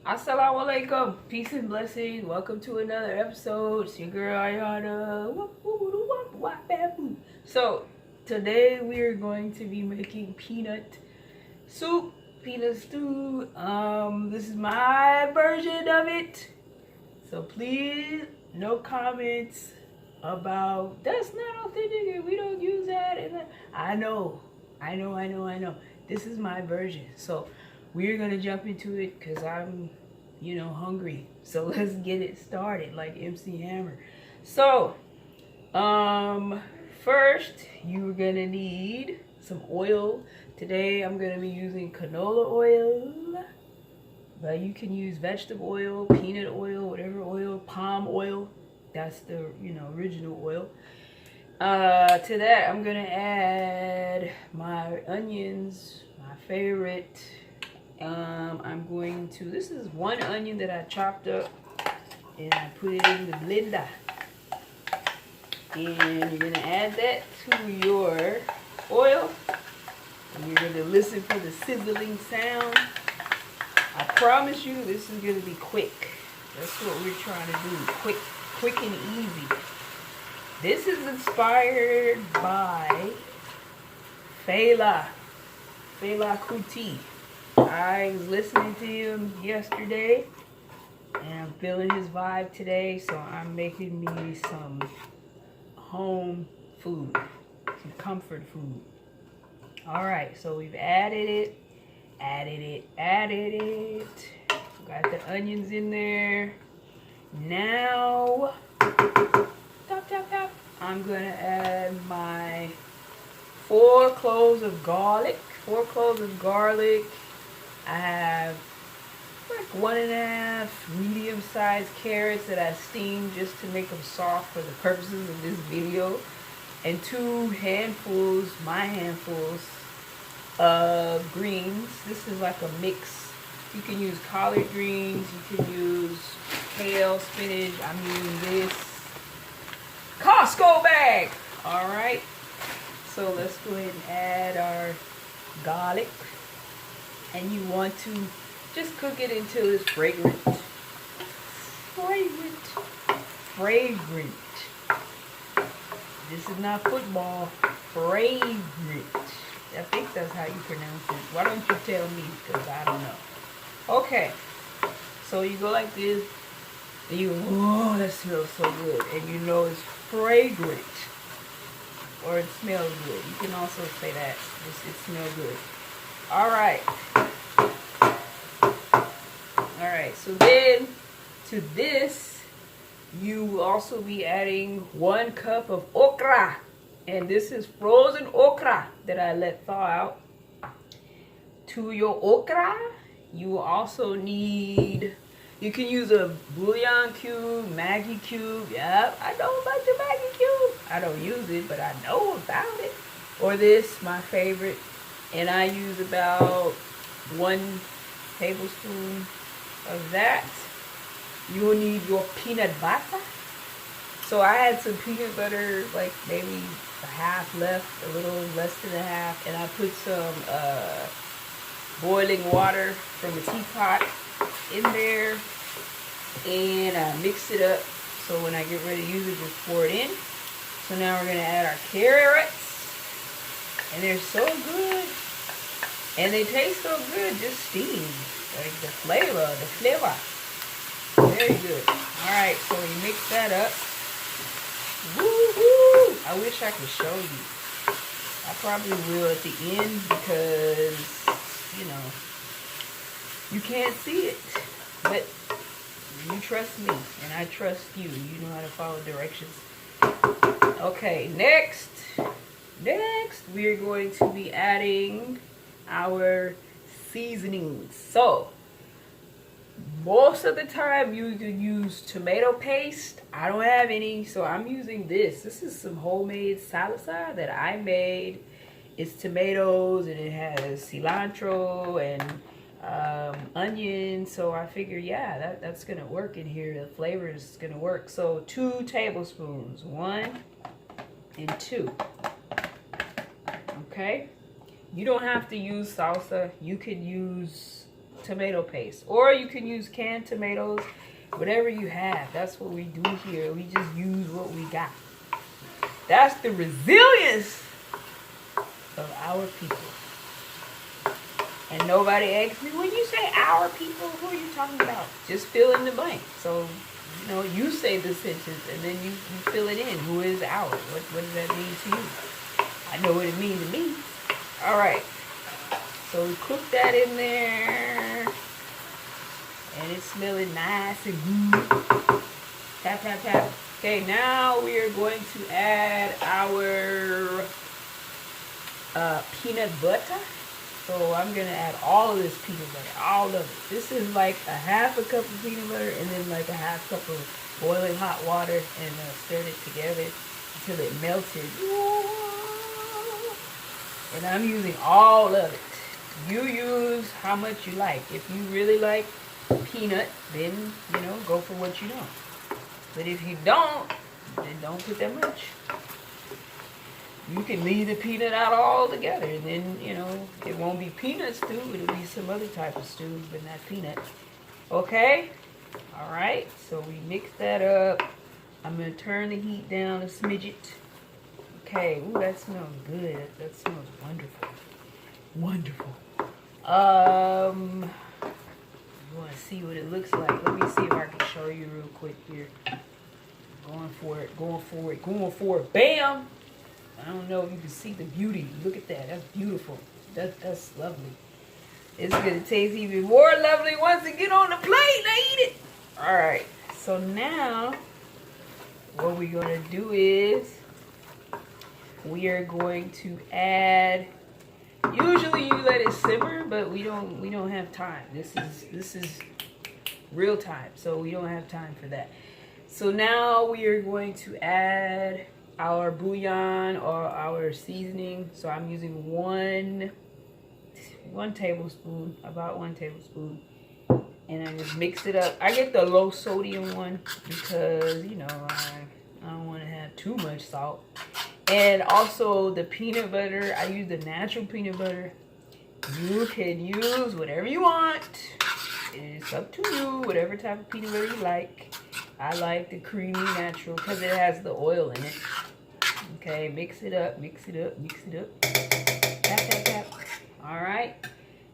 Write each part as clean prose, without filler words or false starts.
Assalamu alaikum. Peace and blessings. Welcome to another episode. It's your girl Ayana. So today we are going to be making peanut soup, peanut stew. This is my version of it. So please, no comments about that's not authentic and we don't use that. And I know. This is my version. So we're gonna jump into it because I'm, hungry. So let's get it started like MC Hammer. So, first you're gonna need some oil. Today I'm gonna be using canola oil, but you can use vegetable oil, peanut oil, whatever oil, palm oil. That's the original oil. To that I'm gonna add my onions, my favorite. This is one onion that I chopped up and I put it in the blender. And you're going to add that to your oil. And you're going to listen for the sizzling sound. I promise you this is going to be quick. That's what we're trying to do. Quick and easy. This is inspired by Fela Kuti. I was listening to him yesterday and I'm feeling his vibe today, so I'm making me some home food, some comfort food. Alright, so we've added it. Got the onions in there. Now, I'm gonna add my 4 cloves of garlic. I have like 1.5 medium-sized carrots that I steamed just to make them soft for the purposes of this video, and 2 handfuls, my handfuls of greens. This is like a mix. You can use collard greens, you can use kale, spinach. I'm using this Costco bag. All right, so let's go ahead and add our garlic. And you want to just cook it until it's fragrant. This is not football. Fragrant. I think that's how you pronounce it. Why don't you tell me? Because I don't know. Okay. So you go like this. And you, oh, that smells so good. And you know it's fragrant. Or it smells good. You can also say that. It smells good. Alright, so then to this, you will also be adding 1 cup of okra. And this is frozen okra that I let thaw out. To your okra, you will also need, you can use a bouillon cube, Maggi cube. Yep, I know about your Maggi cube. I don't use it, but I know about it. Or this, my favorite. And I use about 1 tablespoon of that. You will need your peanut butter. So I had some peanut butter, like maybe a half left, a little less than a half. And I put some boiling water from a teapot in there. And I mix it up. So when I get ready to use it, just pour it in. So now we're going to add our carrots. And they're so good. And they taste so good, just steamed. Like the flavor. Very good. Alright, so we mix that up. Woo-hoo! I wish I could show you. I probably will at the end because, you can't see it. But you trust me, and I trust you. You know how to follow directions. Okay, next we're going to be adding our seasonings. So most of the time you can use tomato paste. I don't have any, so I'm using this. This is some homemade salsa that I made. It's tomatoes and it has cilantro and onion. So I figure, yeah, that's gonna work in here. The flavor is gonna work. So 2 tablespoons, 1 and 2. Okay, you don't have to use salsa. You could use tomato paste. Or you can use canned tomatoes, whatever you have. That's what we do here. We just use what we got. That's the resilience of our people. And nobody asks me, when you say our people, who are you talking about? Just fill in the blank. So, you know, you say the sentence and then you fill it in. Who is our? What does that mean to you? I know what it means to me. All right. So we cook that in there. And it's smelling nice and good. Tap, tap, tap. Okay, now we are going to add our peanut butter. So I'm going to add all of this peanut butter, all of it. This is like a half a cup of peanut butter and then like a half cup of boiling hot water, and stirred it together until it melted. And I'm using all of it. You use how much you like. If you really like peanut, then, you know, go for what you don't. But if you don't, then don't put that much. You can leave the peanut out altogether, and then, you know, it won't be peanut stew. It'll be some other type of stew, but not peanut. Okay? All right. So we mix that up. I'm going to turn the heat down a smidget. Okay. Ooh, that smells good. That smells wonderful. Wonderful. You want to see what it looks like? Let me see if I can show you real quick here. Going for it. Going for it. Going for it. Bam! I don't know if you can see the beauty. Look at that. That's beautiful. That's lovely. It's going to taste even more lovely once it get on the plate and I eat it. All right. So now what we're going to do is we are going to add, usually you let it simmer, but we don't have time. This is real time. So we don't have time for that. So now we are going to add our bouillon or our seasoning. So I'm using one tablespoon, about 1 tablespoon, and I just mix it up. I get the low sodium one because, you know, I don't want to have too much salt. And also the peanut butter, I use the natural peanut butter. You can use whatever you want. It's up to you, whatever type of peanut butter you like. I like the creamy natural because it has the oil in it. Okay, mix it up, mix it up, mix it up. Tap, tap, tap. All right.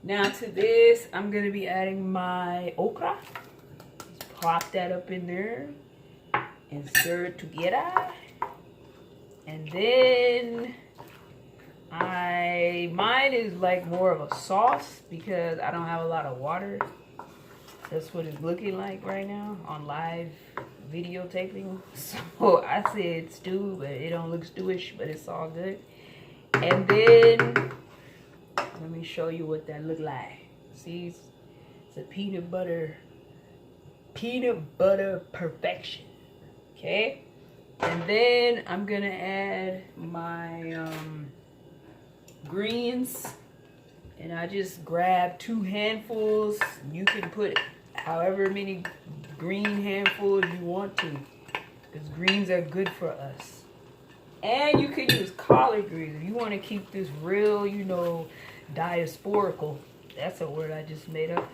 Now to this, I'm going to be adding my okra. Just pop that up in there and stir it together. And then mine is like more of a sauce because I don't have a lot of water. That's what it's looking like right now on live videotaping. So I said stew, but it don't look stewish, but it's all good. And then let me show you what that look like. See, it's a peanut butter perfection. Okay. And then I'm gonna add my greens, and I just grab 2 handfuls. You can put however many green handfuls you want to, because greens are good for us. And you can use collard greens if you want to keep this real, you know, diasporical. That's a word I just made up.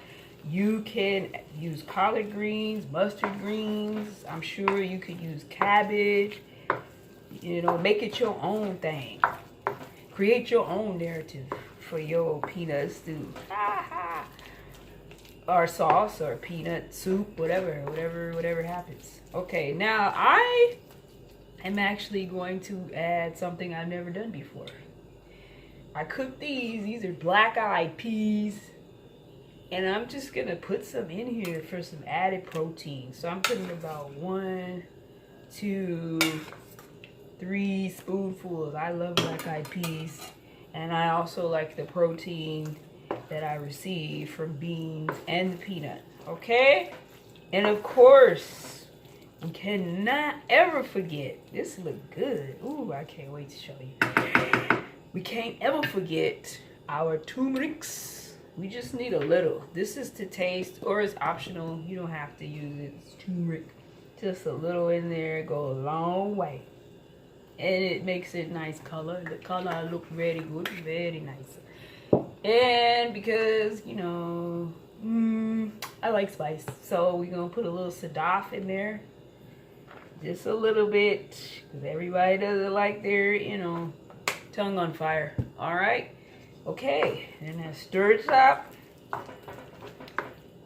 You can use collard greens, mustard greens. I'm sure you could use cabbage. You know, make it your own thing. Create your own narrative for your peanut stew. Or sauce or peanut soup, whatever happens. Okay, now I am actually going to add something I've never done before. I cooked these are black-eyed peas. And I'm just going to put some in here for some added protein. So I'm putting about 1, 2, 3 spoonfuls. I love black-eyed peas. And I also like the protein that I receive from beans and the peanut. Okay? And of course, we cannot ever forget. This look good. Ooh, I can't wait to show you. We can't ever forget our turmerics. We just need a little. This is to taste, or it's optional. You don't have to use it. It's turmeric. Just a little in there. Go a long way. And it makes it nice color. The color look very good. Very nice. And because, you know, I like spice, so we're gonna put a little sadaf in there, just a little bit, because everybody doesn't like their, you know, tongue on fire. All right, okay, and I stir it up,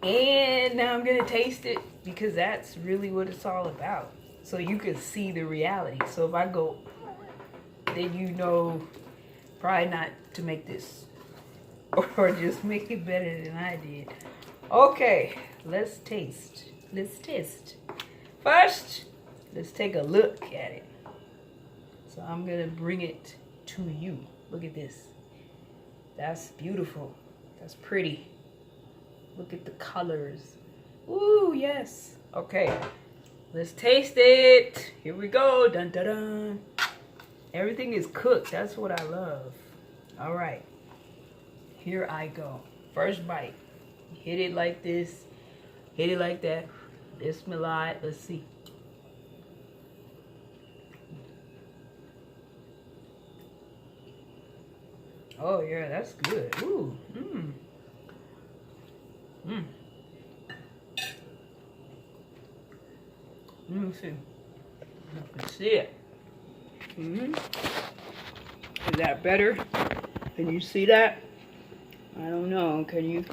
and now I'm gonna taste it, because that's really what it's all about, so you can see the reality. So if I go, then you know probably not to make this, or just make it better than I did. Okay, let's taste. Let's taste. First, let's take a look at it. So I'm gonna bring it to you. Look at this. That's beautiful. That's pretty. Look at the colors. Ooh, yes. Okay, let's taste it. Here we go. Dun dun dun. Everything is cooked. That's what I love. All right. Here I go. First bite. Hit it like this. Hit it like that. Bismillah. Let's see. Oh yeah, that's good. Ooh. Let me see. I can see it. Is that better? Can you see that? I don't know. Can you?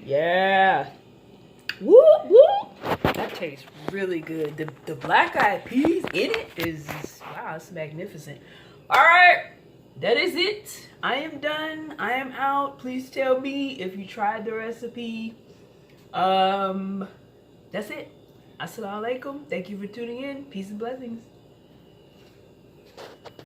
Yeah. Woo woo. That tastes really good. The black eyed peas in it is, wow, it's magnificent. All right, that is it. I am done. I am out. Please tell me if you tried the recipe. That's it. Assalamu alaikum. Thank you for tuning in. Peace and blessings.